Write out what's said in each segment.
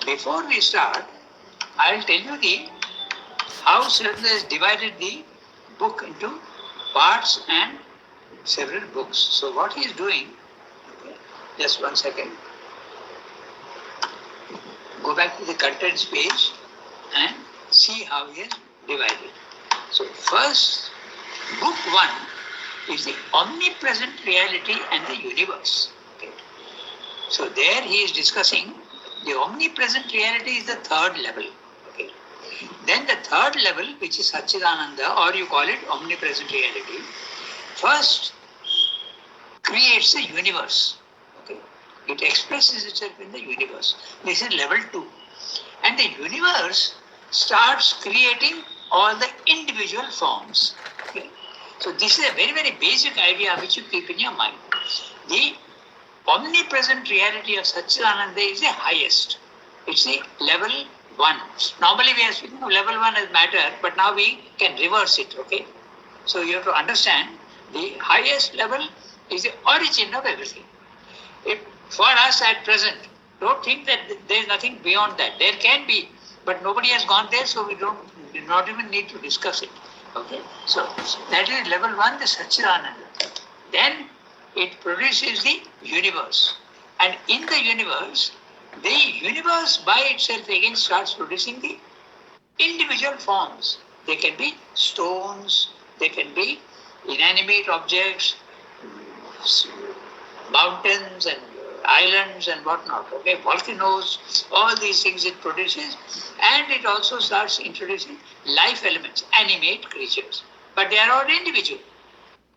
before we start, I will tell you how Sri Aurobindo has divided the book into parts and several books. So what he is doing, just 1 second. Go back to the contents page and see how he has divided. So first, book 1 is the omnipresent reality and the universe. Okay. So there he is discussing the omnipresent reality is the third level. Okay. Then the third level, which is Satchidananda, or you call it omnipresent reality, first creates the universe. Okay. It expresses itself in the universe. This is level 2. And the universe starts creating all the individual forms. Okay. So this is a very, very basic idea which you keep in your mind. The omnipresent reality of Satchidananda is the highest. It's the level 1. Normally we are speaking of level 1 as matter, but now we can reverse it, okay? So you have to understand the highest level is the origin of everything. For us at present, don't think that there is nothing beyond that. There can be, but nobody has gone there, so we do not even need to discuss it. Okay? So that is level 1, the Satchidananda. Then it produces the universe. And in the universe by itself again starts producing the individual forms. They can be stones, they can be inanimate objects, mountains and islands and whatnot, okay, volcanoes, all these things it produces, and it also starts introducing life elements, animate creatures. But they are all individual.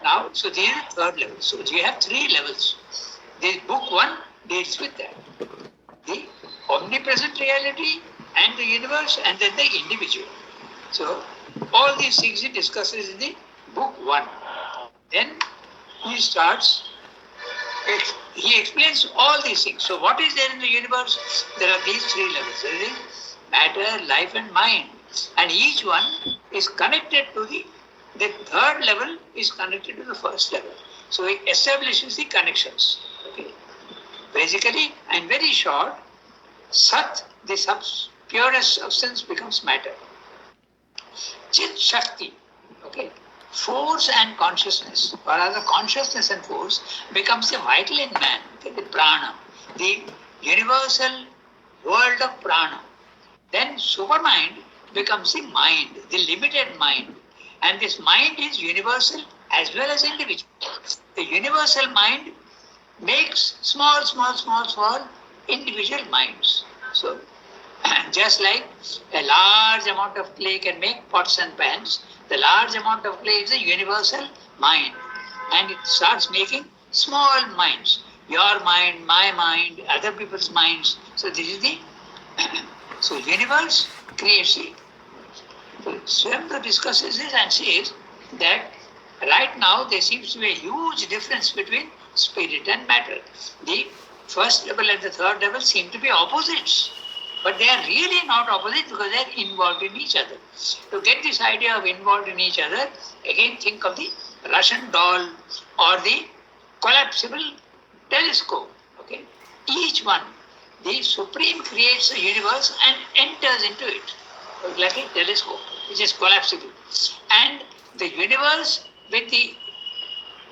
Now, so this is the third level. So we have 3 levels. This book 1 deals with that. The omnipresent reality and the universe and then the individual. So all these things he discusses in the book 1. Then he explains all these things. So what is there in the universe? There are these 3 levels. There is matter, life and mind. And each one is connected to the third level is connected to the first level. So it establishes the connections. Okay. Basically, and very short, Sat, the purest substance, becomes matter. Chit Shakti, okay, force and consciousness, or rather consciousness and force, becomes the vital in man, okay, the prana, the universal world of prana. Then supermind becomes the mind, the limited mind. And this mind is universal as well as individual. The universal mind makes small individual minds. So, just like a large amount of clay can make pots and pans, the large amount of clay is a universal mind. And it starts making small minds. Your mind, my mind, other people's minds. So this is the so universe creates it. So Sri Aurobindo discusses this and says that right now there seems to be a huge difference between spirit and matter. The first level and the third level seem to be opposites. But they are really not opposite because they are involved in each other. To get this idea of involved in each other, again think of the Russian doll or the collapsible telescope. Okay? Each one, the Supreme creates a universe and enters into it, like a telescope, which is collapsible. And the universe with the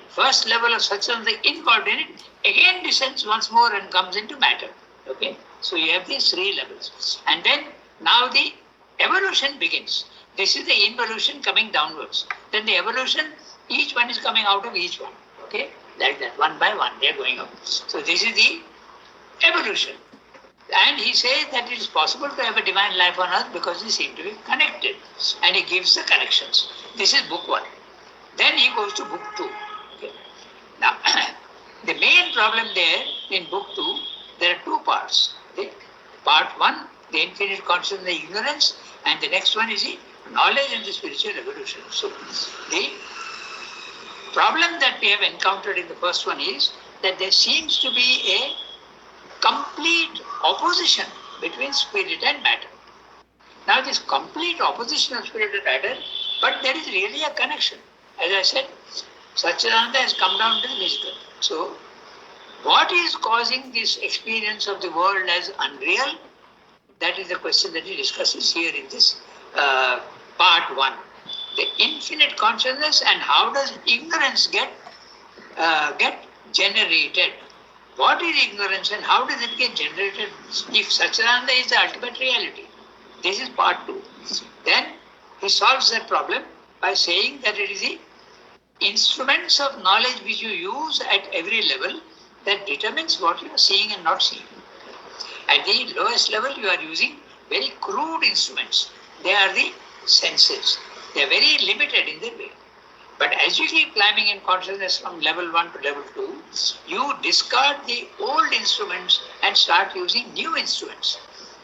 first level of Satchidananda involved in it, again descends once more and comes into matter. Okay? So you have these 3 levels. And then now the evolution begins. This is the involution coming downwards. Then the evolution, each one is coming out of each one. Okay? Like that, one by one, they are going up. So this is the evolution. And he says that it is possible to have a divine life on earth because they seem to be connected. And he gives the connections. This is book 1. Then he goes to book 2. Okay? Now, the main problem there in book 2, there are 2 parts. Okay? Part 1, the infinite consciousness, the ignorance, and the next one is the knowledge and the spiritual evolution. So, the problem that we have encountered in the first one is that there seems to be a complete opposition between spirit and matter. Now, this complete opposition of spirit and matter, but there is really a connection. As I said, Satchidananda has come down to the physical. So, what is causing this experience of the world as unreal? That is the question that he discusses here in this part 1. The infinite consciousness and how does ignorance get generated. What is ignorance and how does it get generated if Satchidananda is the ultimate reality? This is part 2. Then he solves that problem by saying that it is the instruments of knowledge which you use at every level that determines what you are seeing and not seeing. At the lowest level, you are using very crude instruments. They are the senses. They are very limited in their way. But as you keep climbing in consciousness from level 1 to level 2, you discard the old instruments and start using new instruments.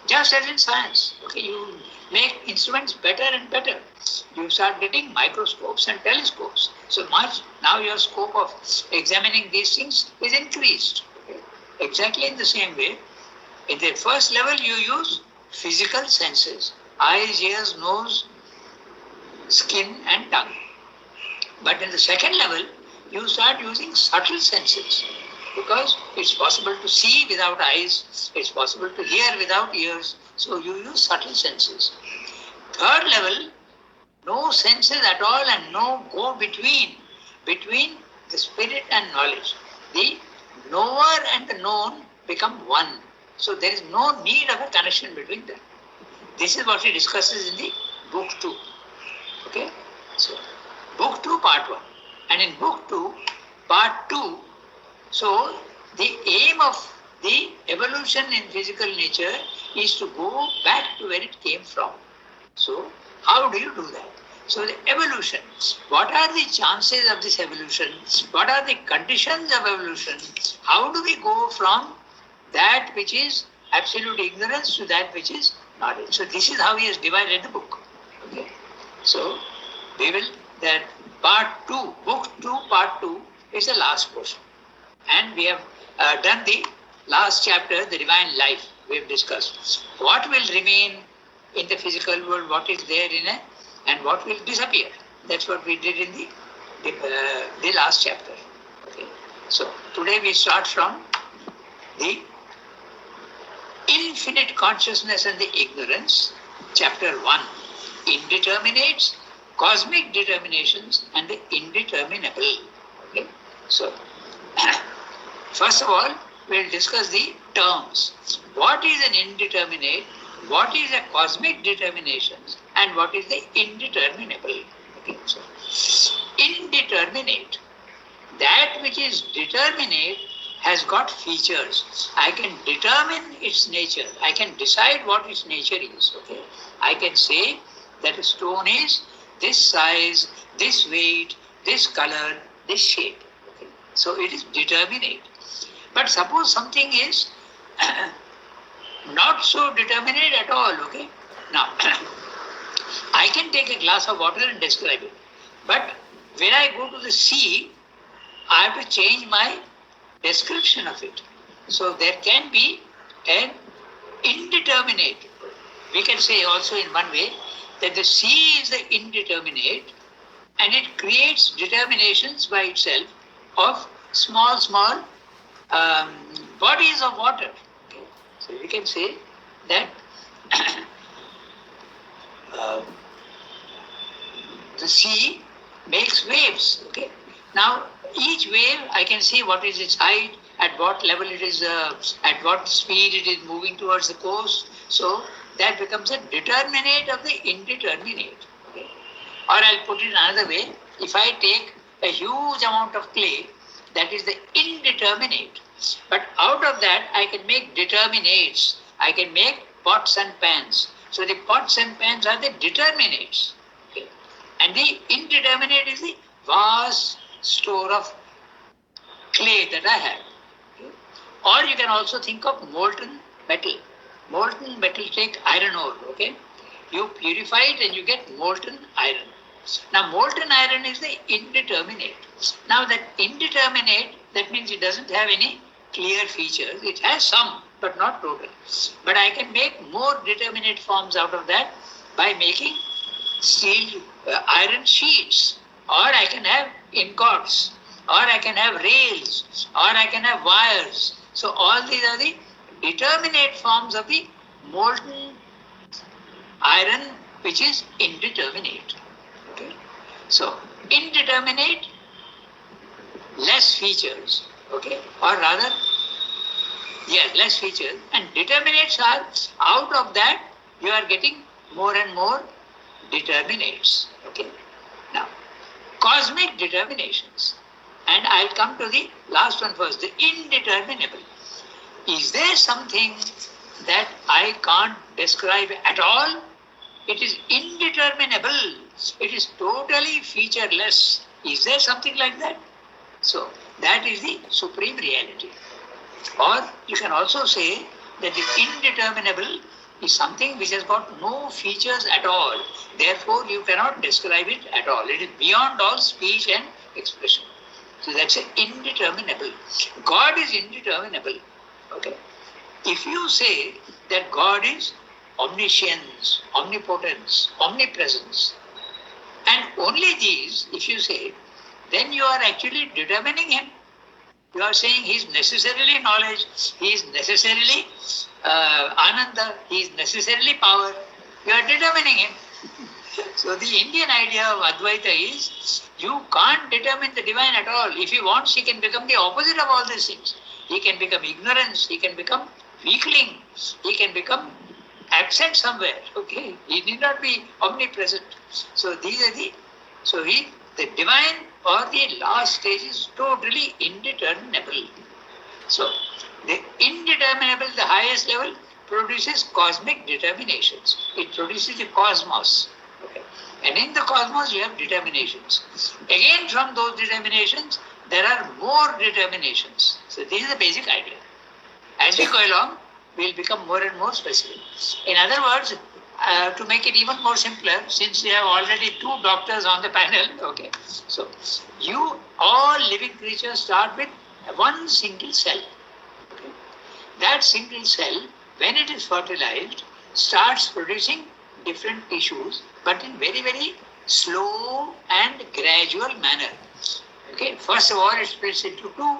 Just as in science, okay, you make instruments better and better. You start getting microscopes and telescopes. So much now your scope of examining these things is increased. Okay? Exactly in the same way, in the first level you use physical senses, eyes, ears, nose, skin and tongue. But in the second level, you start using subtle senses because it's possible to see without eyes, it's possible to hear without ears, so you use subtle senses. Third level, no senses at all and no go between the spirit and knowledge. The knower and the known become one. So there is no need of a connection between them. This is what he discusses in the book 2. Okay? So, book 2, part 1. And in book 2, part 2, so the aim of the evolution in physical nature is to go back to where it came from. So, how do you do that? So, the evolution, what are the chances of this evolution? What are the conditions of evolution? How do we go from that which is absolute ignorance to that which is knowledge? So, this is how he has divided the book. Okay. So, we will, that part 2, book 2, part 2 is the last portion. And we have done the last chapter, the divine life, we have discussed. What will remain in the physical world, what is there in it, and what will disappear. That's what we did in the last chapter. Okay. So today we start from the infinite consciousness and the ignorance, chapter 1, indeterminates, cosmic determinations and the indeterminable. Okay. So first of all, we'll discuss the terms. What is an indeterminate? What is a cosmic determination? And what is the indeterminable? Okay. So, indeterminate. That which is determinate has got features. I can determine its nature. I can decide what its nature is. Okay. I can say that a stone is this size, this weight, this color, this shape. Okay. So it is determinate. But suppose something is not so determinate at all, okay? Now, I can take a glass of water and describe it. But when I go to the sea, I have to change my description of it. So there can be an indeterminate. We can say also in one way that the sea is the indeterminate and it creates determinations by itself of small bodies of water. Okay. So we can say that the sea makes waves. Okay. Now each wave I can see what is its height, at what level it is, at what speed it is moving towards the coast. So that becomes a determinate of the indeterminate. Okay. Or I'll put it another way. If I take a huge amount of clay, that is the indeterminate. But out of that, I can make determinates. I can make pots and pans. So the pots and pans are the determinates. Okay. And the indeterminate is the vast store of clay that I have. Okay. Or you can also think of molten metal. Molten metal, take iron ore. Okay. You purify it and you get molten iron. Now, molten iron is the indeterminate. Now, that indeterminate, that means it doesn't have any clear features. It has some, but not total. But I can make more determinate forms out of that by making steel, iron sheets. Or I can have ingots. Or I can have rails. Or I can have wires. So, all these are the determinate forms of the molten iron which is indeterminate. Okay? So, indeterminate, less features, okay, or rather, less features, and determinates are, out of that, you are getting more and more determinates, okay. Now, cosmic determinations, and I'll come to the last one first, the indeterminable. Is there something that I can't describe at all? It is indeterminable. It is totally featureless. Is there something like that? So, that is the supreme reality. Or you can also say that the indeterminable is something which has got no features at all. Therefore, you cannot describe it at all. It is beyond all speech and expression. So that's an indeterminable. God is indeterminable. Okay. If you say that God is omniscience, omnipotence, omnipresence, and only these, if you say, then you are actually determining him. You are saying he is necessarily knowledge, he is necessarily Ananda, he is necessarily power. You are determining him. So the Indian idea of Advaita is, you can't determine the divine at all. If he wants, he can become the opposite of all these things. He can become ignorance, he can become weakling, he can become absent somewhere. Okay, he need not be omnipresent. So these are the divine or the last stage is totally indeterminable. So the indeterminable, the highest level, produces cosmic determinations. It produces the cosmos. Okay. And in the cosmos you have determinations. Again, from those determinations, there are more determinations. So this is the basic idea. As we go along, we will become more and more specific. In other words, to make it even more simpler, since we have already 2 doctors on the panel, okay, so you, all living creatures start with one single cell. Okay. That single cell, when it is fertilized, starts producing different tissues, but in very, very slow and gradual manner. Okay. First of all, it splits into 2,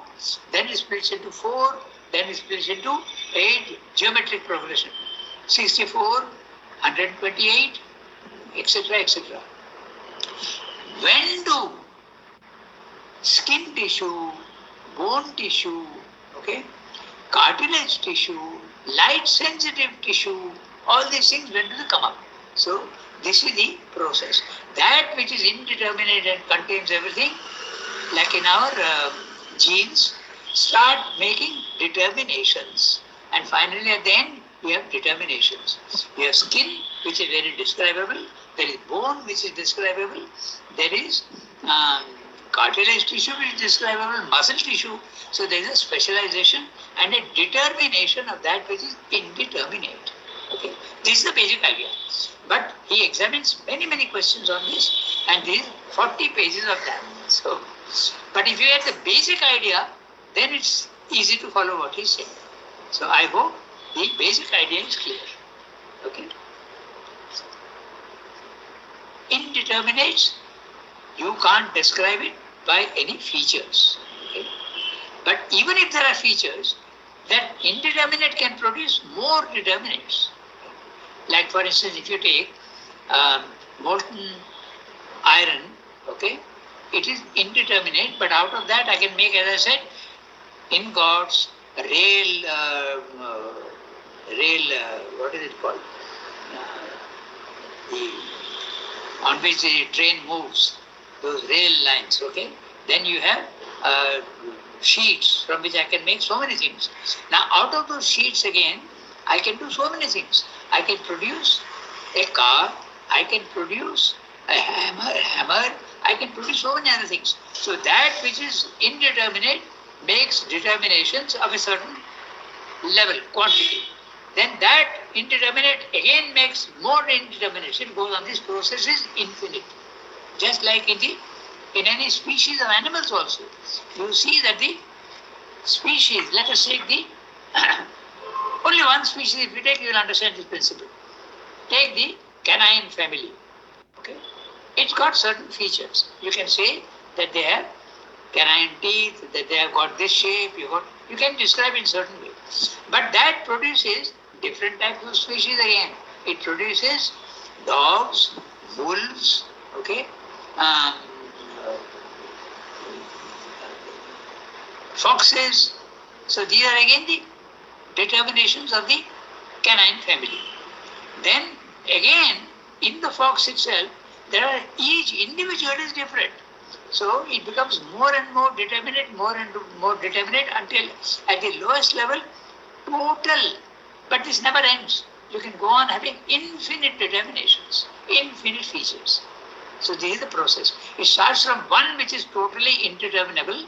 then it splits into 4, then it splits into 8, geometric progression. 64, 128, etc., etc. When do skin tissue, bone tissue, okay, cartilage tissue, light sensitive tissue, all these things, when do they come up? So this is the process. That which is indeterminate and contains everything, like in our genes, start making determinations. And finally at the end, we have determinations. We have skin, which is very describable. There is bone, which is describable. There is cartilage tissue, which is describable, muscle tissue. So there is a specialization and a determination of that which is indeterminate. Okay, this is the basic idea. But he examines many, many questions on this, and there is 40 pages of that. So, but if you have the basic idea, then it's easy to follow what he's saying. So I hope the basic idea is clear. Okay. Indeterminate, you can't describe it by any features. Okay. But even if there are features, that indeterminate can produce more determinates. Like for instance, if you take molten iron, okay, it is indeterminate, but out of that I can make, as I said, ingots, what is it called? On which the train moves, those rail lines, okay? Then you have sheets from which I can make so many things. Now, out of those sheets again, I can do so many things. I can produce a car, I can produce a hammer, I can produce so many other things. So that which is indeterminate makes determinations of a certain level, quantity. Then that indeterminate again makes more indetermination, goes on. This process is infinite. Just like in any species of animals also. You see that the species, let us take the only one species, if you take, you will understand this principle. Take the canine family. Okay? It's got certain features. You can say that they have canine teeth, that they have got this shape, you can describe in certain way. But that produces different types of species again. It produces dogs, wolves, okay, foxes. So these are again the determinations of the canine family. Then again, in the fox itself, each individual is different. So it becomes more and more determinate, more and more determinate until at the lowest level, total. But this never ends. You can go on having infinite determinations, infinite features. So this is the process. It starts from one which is totally indeterminable,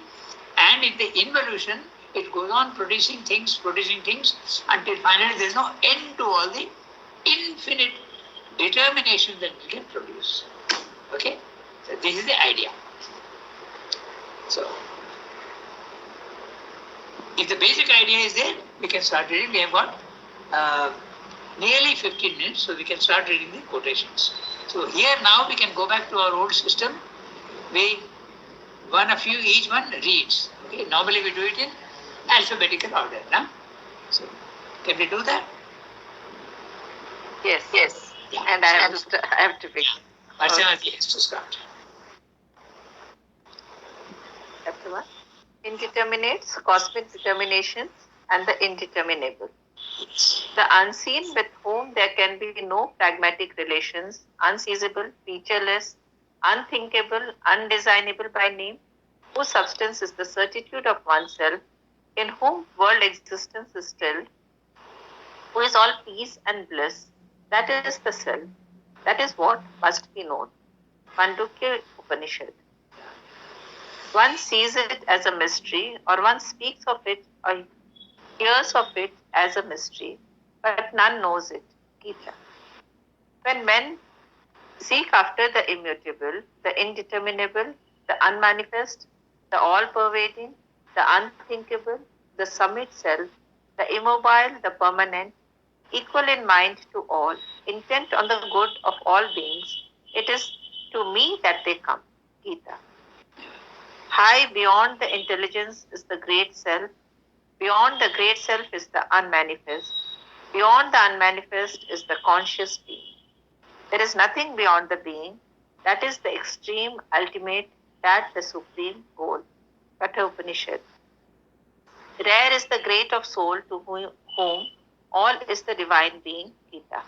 and in the involution, it goes on producing things until finally there is no end to all the infinite determination that we can produce. Okay? So this is the idea. So, if the basic idea is there, we can start reading. We have got nearly 15 minutes, so we can start reading the quotations. So here now we can go back to our old system. One of you, each one reads. Okay? Normally we do it in alphabetical order. No? So, can we do that? Yes. Yeah. And I have to pick. Varshamati has to start. Chapter 1. Indeterminates, cosmic determinations, and the indeterminable. The unseen with whom there can be no pragmatic relations, unseizable, featureless, unthinkable, undesignable by name, whose substance is the certitude of oneself, in whom world existence is stilled, who is all peace and bliss, that is the self. That is what must be known. Mandukya Upanishad. One sees it as a mystery, or one speaks of it or hears of it as a mystery, but none knows it. Gita. When men seek after the immutable, the indeterminable, the unmanifest, the all-pervading, the unthinkable, the summit self, the immobile, the permanent, equal in mind to all, intent on the good of all beings, it is to me that they come. Gita. High beyond the intelligence is the great self. Beyond the great self is the unmanifest. Beyond the unmanifest is the conscious being. There is nothing beyond the being. That is the extreme, ultimate, that the supreme goal. Katha Upanishad. Rare is the great of soul to whom all is the divine being. Gita.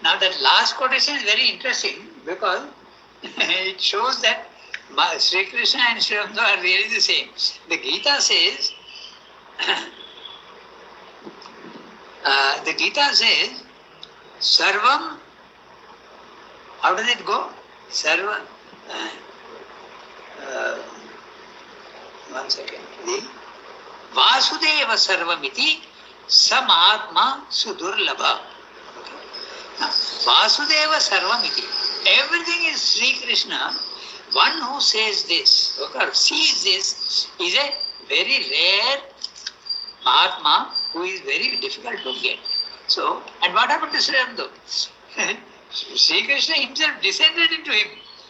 Now that last quotation is very interesting because it shows that Sri Krishna and Sri Ram are really the same. The Gita says, Sarvam, how does it go? Sarva, one second. Vasudeva Sarvamiti Samahatma Sudurlabha. Okay. Vasudeva Sarvamiti. Everything is Sri Krishna. One who says this, okay, or sees this, is a very rare Mahatma who is very difficult to get. So, and what happened to Sri Ram though? Sri Krishna himself descended into him.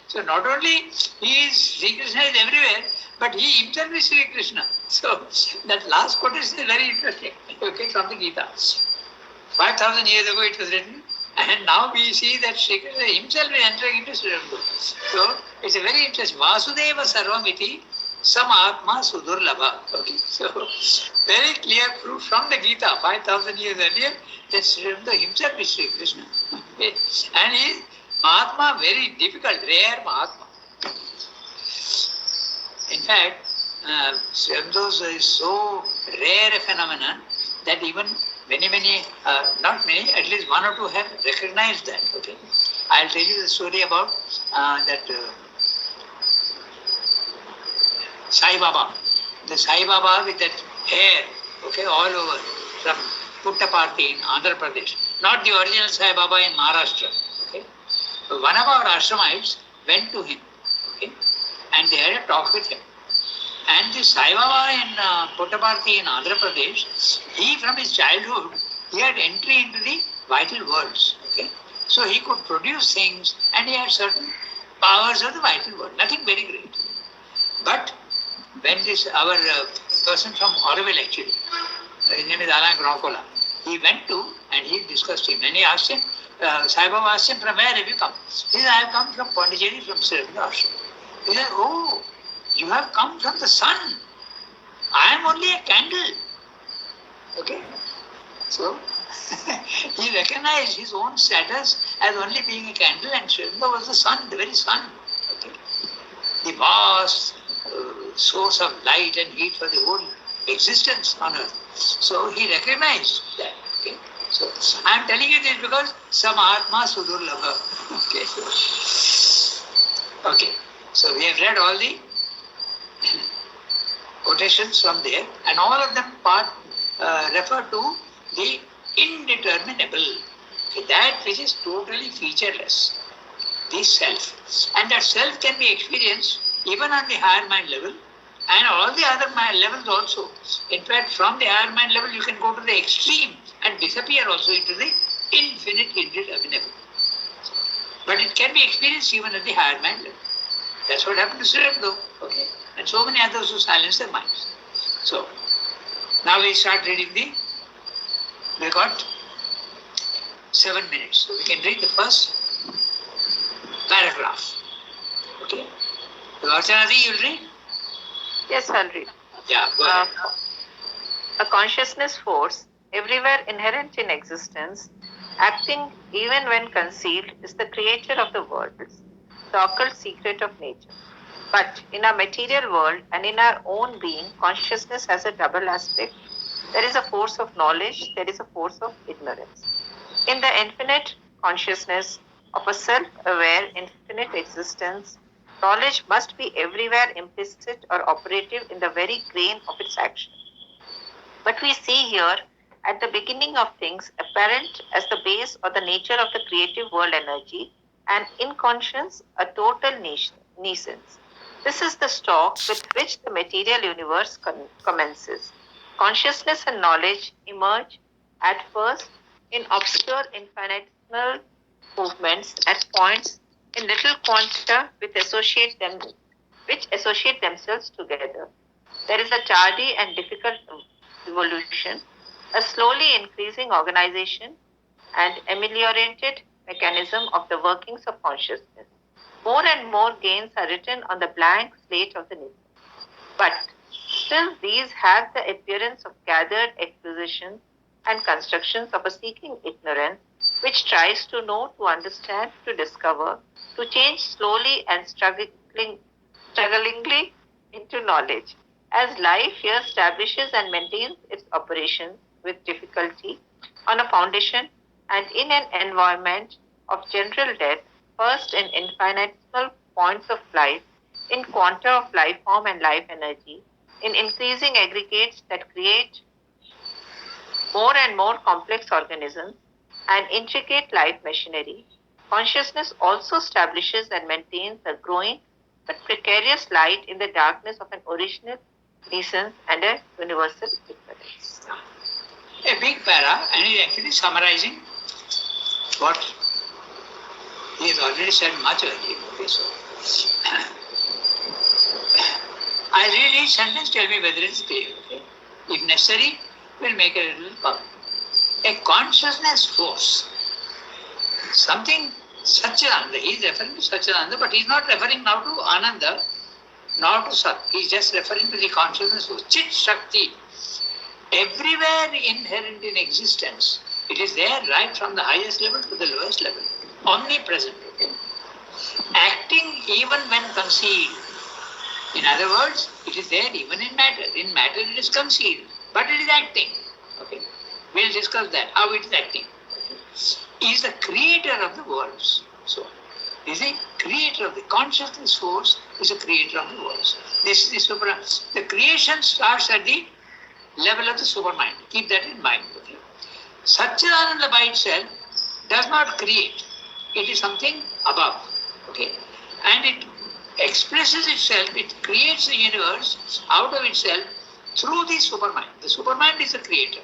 So not only Sri Krishna is everywhere, but he himself is Sri Krishna. So that last quotation is very interesting. Okay, from the Gita. 5,000 years ago it was written. And now we see that Sri Krishna himself is entering into Sri Ram. So it's a very interesting. Vasudeva Sarvamiti Samatma Sudurlabha. Okay. So very clear proof from the Gita 5,000 years earlier that Sri Ram himself is Sri Krishna. Okay. And he is Mahatma, very difficult, rare Mahatma. In fact, Sri Ram is so rare a phenomenon that even many, not many, at least one or two have recognized that. Okay, I'll tell you the story about that Sai Baba. The Sai Baba with that hair, okay, all over from Puttaparthi in Andhra Pradesh. Not the original Sai Baba in Maharashtra. Okay, so one of our ashramites went to him, okay, and they had a talk with him. And the Sai Baba in Puttaparthi in Andhra Pradesh, he from his childhood, he had entry into the vital worlds. Okay, so he could produce things and he had certain powers of the vital world, nothing very great. But when our person from Auroville actually, his name is Alain Groncola, he went to and he discussed him and he asked him, Sai Baba asked him, from where have you come? He said, I have come from Pondicherry, from Sri Lanka. He said, oh, you have come from the sun. I am only a candle. Okay? So, he recognized his own status as only being a candle, and Sri Lanka was the sun, the very sun. Okay? The vast source of light and heat for the whole existence on earth. So, he recognized that. Okay? So, I am telling you this because some Atma Sudurlabha. Okay. So, we have read all the quotations from there, and all of them refer to the indeterminable, that which is totally featureless, the self. And that self can be experienced even on the higher mind level and all the other mind levels also. In fact, from the higher mind level, you can go to the extreme and disappear also into the infinite indeterminable. But it can be experienced even at the higher mind level. That's what happened to Sri Aurobindo, okay? And so many others who silence their minds. So, now we start reading we got 7 minutes. So we can read the first paragraph. Okay? So, Archana, you'll read? Yes, I'll read. Yeah, go ahead. A consciousness force, everywhere inherent in existence, acting even when concealed, is the creator of the worlds, the occult secret of nature. But in our material world and in our own being, consciousness has a double aspect. There is a force of knowledge, there is a force of ignorance. In the infinite consciousness of a self-aware infinite existence, knowledge must be everywhere implicit or operative in the very grain of its action. But we see here, at the beginning of things, apparent as the base or the nature of the creative world energy, and in conscience, a total nescience. This is the stalk with which the material universe commences. Consciousness and knowledge emerge at first in obscure infinitesimal movements at points in little quanta which associate themselves together. There is a tardy and difficult evolution, a slowly increasing organization and ameliorated mechanism of the workings of consciousness. More and more gains are written on the blank slate of the nature. But still these have the appearance of gathered expositions and constructions of a seeking ignorance which tries to know, to understand, to discover, to change slowly and strugglingly into knowledge. As life here establishes and maintains its operations with difficulty on a foundation and in an environment of general death, first in infinitesimal points of life, in quanta of life form and life energy, in increasing aggregates that create more and more complex organisms and intricate life machinery, consciousness also establishes and maintains a growing but precarious light in the darkness of an original essence and a universal ignorance. A big para, and he's actually summarizing what he has already said much earlier. Okay, so I'll read each sentence, tell me whether it's clear. Okay? If necessary, we'll make a little comment. A consciousness force, something Satchidananda, he is referring to Satchidananda, but he is not referring now to Ananda, nor to Sat. He is just referring to the consciousness force, Chit Shakti, everywhere inherent in existence. It is there right from the highest level to the lowest level, omnipresent. Okay? Acting even when concealed. In other words, it is there even in matter. In matter it is concealed, but it is acting. Okay, we'll discuss that, how it is acting. Okay. He is the creator of the worlds. So, he is the creator of the consciousness force, is the creator of the worlds. This is the creation starts at the level of the supermind. Keep that in mind. Okay. Satchidananda by itself does not create. It is something above. Okay, and it expresses itself, it creates the universe out of itself through the supermind. The supermind is the creator.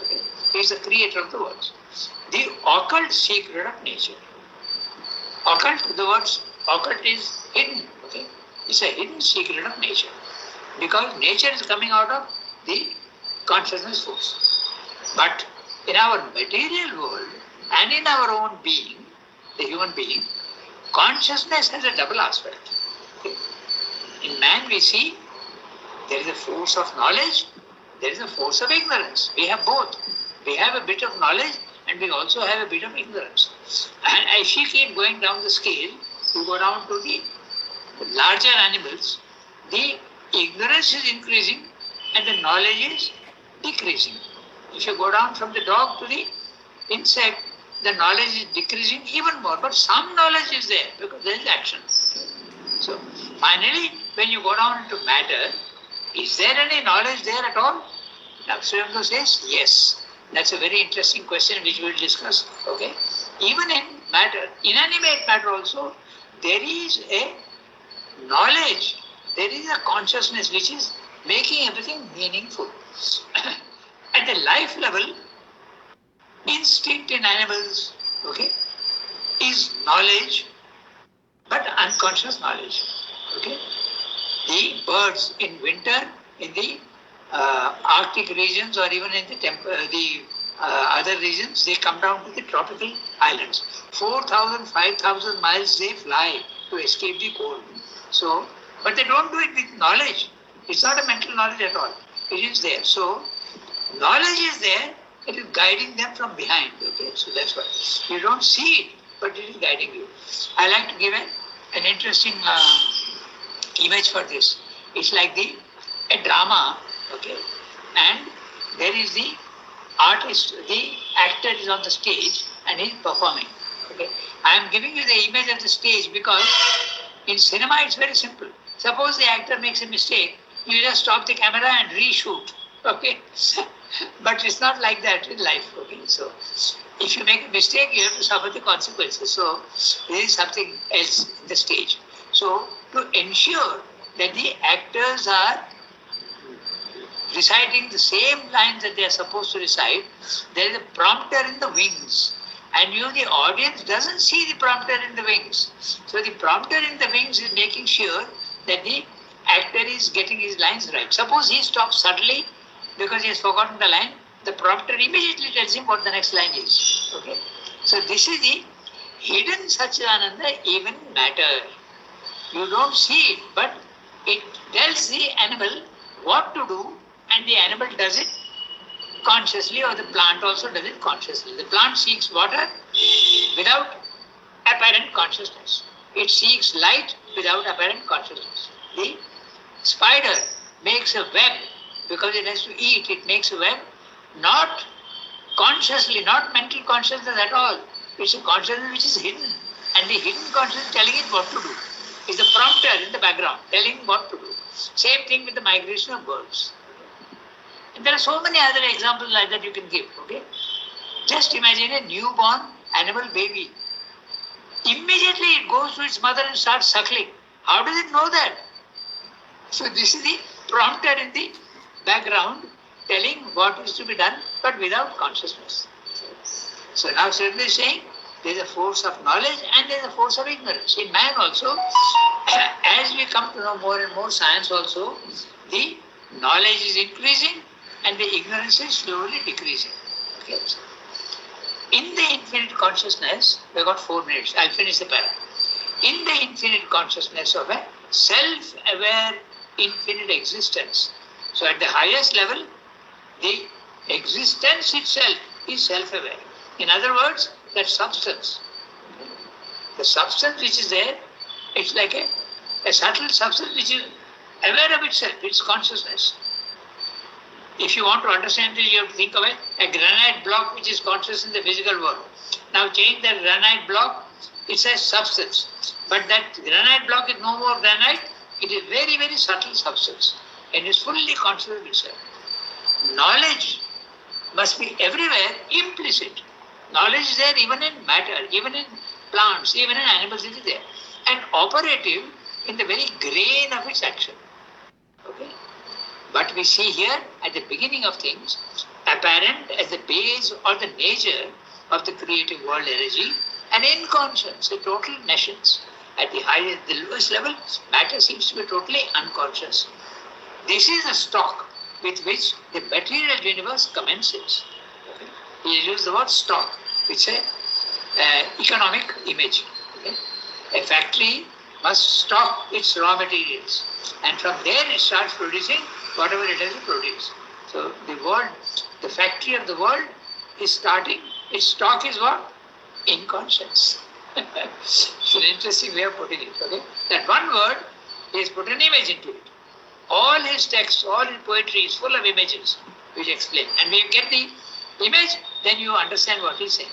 Okay? He is the creator of the worlds. The occult secret of nature. Occult, the words occult is hidden. Okay? It's a hidden secret of nature. Because nature is coming out of the consciousness force. But in our material world, And in our own being, the human being, consciousness has a double aspect. Okay. In man we see there is a force of knowledge, there is a force of ignorance. We have both. We have a bit of knowledge and we also have a bit of ignorance. And if you keep going down the scale, you go down to the larger animals, the ignorance is increasing and the knowledge is decreasing. If you go down from the dog to the insect, the knowledge is decreasing even more, but some knowledge is there because there is action. So finally, when you go down into matter, is there any knowledge there at all? Now Sri Aurobindo says yes. That's a very interesting question which we will discuss. Okay, even in matter, inanimate matter also, there is a knowledge, there is a consciousness which is making everything meaningful. At the life level, instinct in animals, okay, is knowledge, but unconscious knowledge. Okay, the birds in winter in the Arctic regions or even in the other regions, they come down to the tropical islands. 4,000, 5,000 miles they fly to escape the cold. So, but they don't do it with knowledge. It's not a mental knowledge at all. It is there. So, knowledge is there. It is guiding them from behind. Okay, so that's why you don't see it, but it is guiding you. I like to give an interesting image for this. It's like a drama. Okay, and there is the artist, the actor is on the stage and he is performing. Okay, I am giving you the image of the stage because in cinema it's very simple. Suppose the actor makes a mistake, you just stop the camera and reshoot. Okay, but it's not like that in life. Okay, so if you make a mistake, you have to suffer the consequences. So there is something else in the stage. So to ensure that the actors are reciting the same lines that they are supposed to recite, there is a prompter in the wings. And you, the audience, doesn't see the prompter in the wings. So the prompter in the wings is making sure that the actor is getting his lines right. Suppose he stops suddenly because he has forgotten the line, the prompter immediately tells him what the next line is. Okay. So this is the hidden Satchidananda even matter. You don't see it, but it tells the animal what to do, and the animal does it consciously, or the plant also does it consciously. The plant seeks water without apparent consciousness. It seeks light without apparent consciousness. The spider makes a web because it has to eat. It makes a web not consciously, not mental consciousness at all. It's a consciousness which is hidden. And the hidden consciousness telling it what to do. Is the prompter in the background telling what to do. Same thing with the migration of birds. And there are so many other examples like that you can give. Okay, just imagine a newborn animal baby. Immediately it goes to its mother and starts suckling. How does it know that? So this is the prompter in the background telling what is to be done, but without consciousness. So now Sri Aurobindo is saying there is a force of knowledge and there is a force of ignorance. In man also, as we come to know more and more science also, the knowledge is increasing and the ignorance is slowly decreasing. Okay. In the infinite consciousness, we got 4 minutes. I'll finish the paragraph. In the infinite consciousness of a self-aware infinite existence. So at the highest level, the existence itself is self-aware. In other words, that substance. The substance which is there, it's like a subtle substance which is aware of itself, its consciousness. If you want to understand this, you have to think of a granite block which is conscious in the physical world. Now change that granite block, it's a substance. But that granite block is no more granite, it is very, very subtle substance and is fully conscious of itself. Knowledge must be everywhere implicit. Knowledge is there even in matter, even in plants, even in animals, it is there. And operative in the very grain of its action. Okay? But we see here at the beginning of things, apparent as the base or the nature of the creative world energy, and inconscience, a total nescience. At the highest, the lowest level, matter seems to be totally unconscious. This is the stock with which the material universe commences. Okay? He used the word stock. which is economic image. Okay? A factory must stock its raw materials, and from there it starts producing whatever it has to produce. So the factory of the world is starting, its stock is what? Inconscience. It's an interesting way of putting it. Okay? That one word, he has put an image into it. All his texts, all his poetry is full of images which explain. And when you get the image, then you understand what he's saying.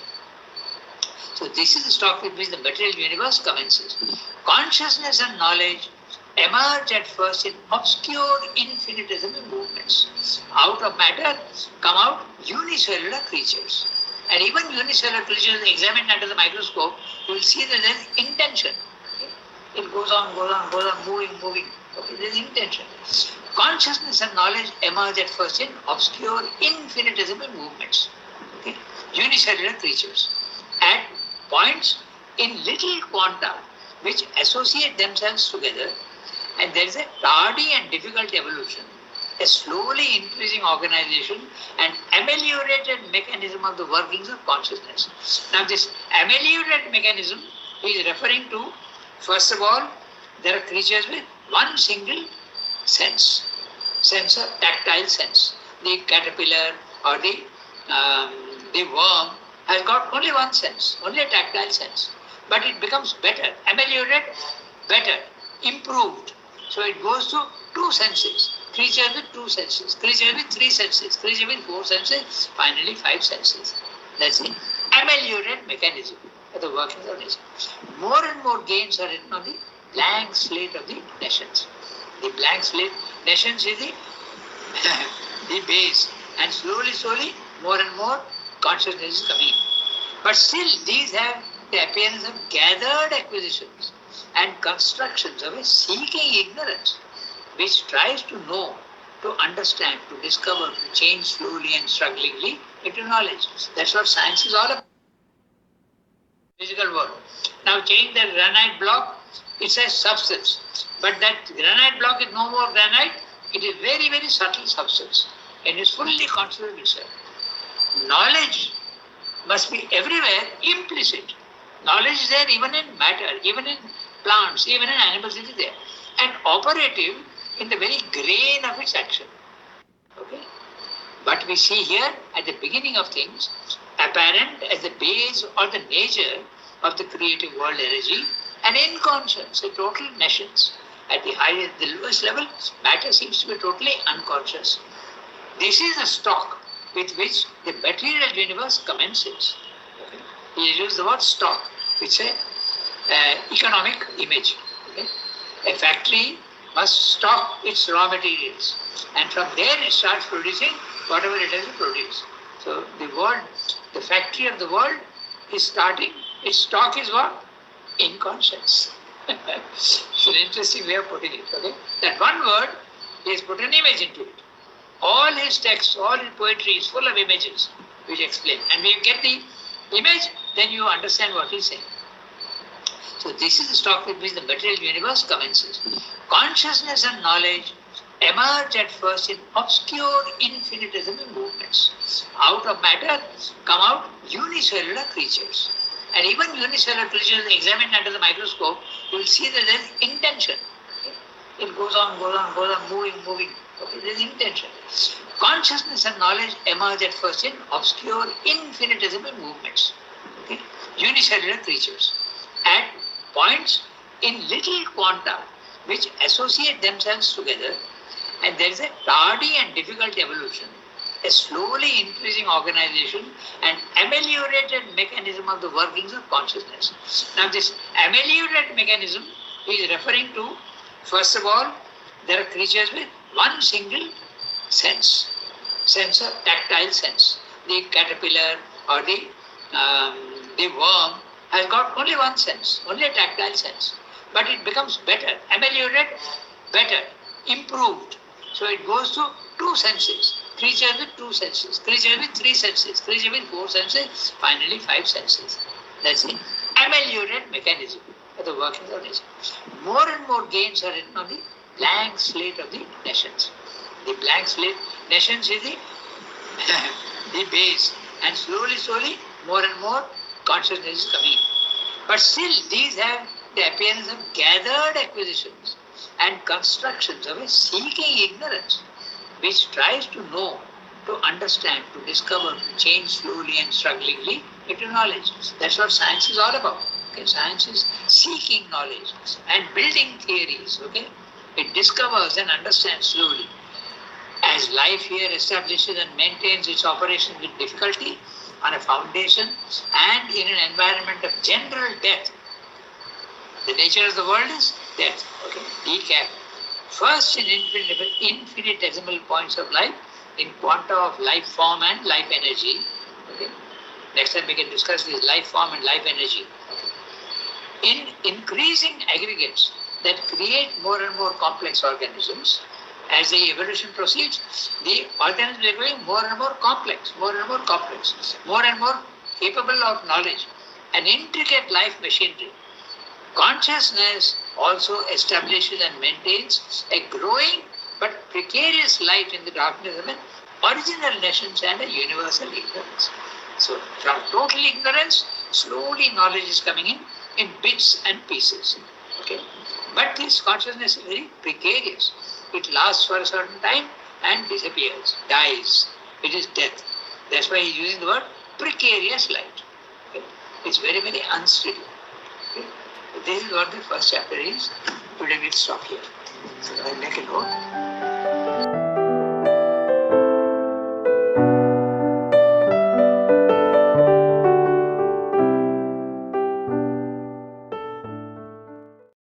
So this is the stock with which the material universe commences. Consciousness and knowledge emerge at first in obscure infinitesimal movements. Out of matter come out unicellular creatures. And even unicellular creatures examined under the microscope, you will see that there is intention. Okay? It goes on, moving. Okay, there is intention. Consciousness and knowledge emerge at first in obscure infinitesimal movements. Okay? Unicellular creatures. At points in little quanta which associate themselves together, and there is a tardy and difficult evolution, a slowly increasing organization and ameliorated mechanism of the workings of consciousness. Now this ameliorated mechanism is referring to, first of all, there are creatures with one single sense of tactile sense. The caterpillar or the worm has got only one sense, only a tactile sense. But it becomes better, ameliorated, better, improved. So it goes to two senses. Creatures with two senses, creatures with three senses, creatures with four senses, finally 5 senses. That's the ameliorated mechanism of the workings of nature. More and more gains are written on the blank slate of the nations. The blank slate, nations is the base, and slowly, more and more consciousness is coming in. But still, these have the appearance of gathered acquisitions and constructions of a seeking ignorance, which tries to know, to understand, to discover, to change slowly and strugglingly into knowledge. That's what science is all about. Physical world. Now change that granite block, it says substance. But that granite block is no more granite, it is very, very subtle substance and is fully conscious of itself. Knowledge must be everywhere implicit. Knowledge is there even in matter, even in plants, even in animals, it is there. And operative in the very grain of its action. Okay? But we see here at the beginning of things, apparent as the base or the nature of the creative world energy, and inconscience, a total nescience. At the highest, the lowest level, matter seems to be totally unconscious. This is the stock with which the material universe commences. Okay? He used the word stock, which is an economic image. Okay? A factory must stock its raw materials, and from there it starts producing whatever it has to produce. So the factory of the world is starting, its stock is what? Inconscience. It's an interesting way of putting it. Okay? That one word, he has put an image into it. All his texts, all his poetry is full of images which explain. And when you get the image, then you understand what he's saying. So this is the stock with which the material universe commences. Consciousness and knowledge emerge at first in obscure infinitesimal movements. Out of matter come out unicellular creatures. And even unicellular creatures examined under the microscope, you will see that there is intention. Okay? It goes on, moving. Okay? There is intention. Consciousness and knowledge emerge at first in obscure infinitesimal movements. Okay? Unicellular creatures. At points in little quanta which associate themselves together, and there is a tardy and difficult evolution, a slowly increasing organization and ameliorated mechanism of the workings of consciousness. Now this ameliorated mechanism is referring to, first of all, there are creatures with one single sense of tactile sense. The caterpillar or the worm has got only one sense, only a tactile sense. But it becomes better, ameliorated, better, improved. So it goes to two senses. Creatures with two senses, creatures with three senses, creatures with four senses, finally 5 senses. That's the ameliorated mechanism of the workings of nature. More and more gains are written on the blank slate of the nations. The blank slate, nations is the base, and slowly, more and more consciousness is coming in. But still, these have the appearance of gathered acquisitions and constructions of a seeking ignorance, which tries to know, to understand, to discover, to change slowly and strugglingly into knowledge. That's what science is all about. Okay? Science is seeking knowledge and building theories. Okay? It discovers and understands slowly. As life here establishes and maintains its operation with difficulty on a foundation and in an environment of general death. The nature of the world is death. Okay? Decay. First in infinitesimal points of life, in quanta of life form and life energy. Okay? Next time we can discuss this life form and life energy. Okay? In increasing aggregates that create more and more complex organisms, as the evolution proceeds, the organisms are becoming more and more complex, more and more complex, more and more capable of knowledge, an intricate life machinery. Consciousness also establishes and maintains a growing but precarious light in the darkness of an original nations and a universal ignorance. So from total ignorance, slowly knowledge is coming in bits and pieces. Okay? But this consciousness is very precarious. It lasts for a certain time and disappears, dies. It is death. That's why he's using the word precarious light. Okay? It's very, very unsteady. Okay? This is what the first chapter is. Today we'll stop here. So I'll make a note.